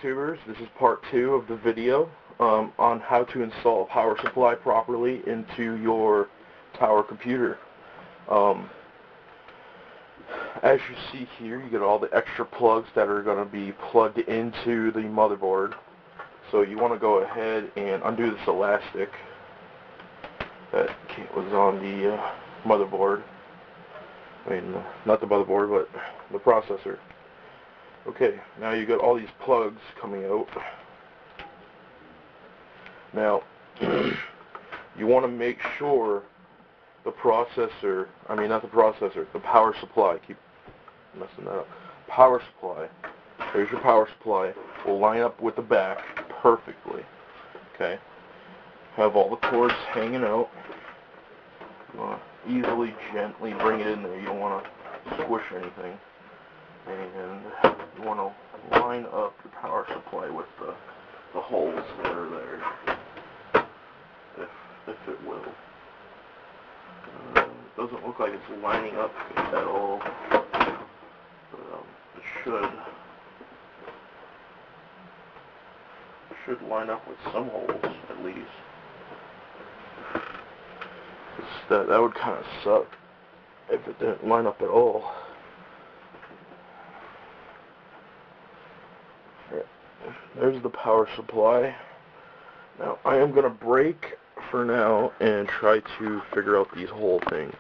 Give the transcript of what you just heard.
YouTubers, this is part 2 of the video on how to install a power supply properly into your tower computer. As you see here, you get all the extra plugs that are going to be plugged into the motherboard. So you want to go ahead and undo this elastic that was on the motherboard. I mean, not the motherboard, but the processor. Okay, now you got all these plugs coming out. Now, you want to make sure the processor, the power supply, keep messing that up, power supply, there's your power supply, will line up with the back perfectly. Okay, have all the cords hanging out. You want to easily, gently bring it in there. You don't want to squish anything. And you want to line up the power supply with the holes that are there, if it will. It doesn't look like it's lining up at all, but it should line up with some holes at least. That would kind of suck if it didn't line up at all. There's the power supply. Now, I am going to break for now and try to figure out these whole things.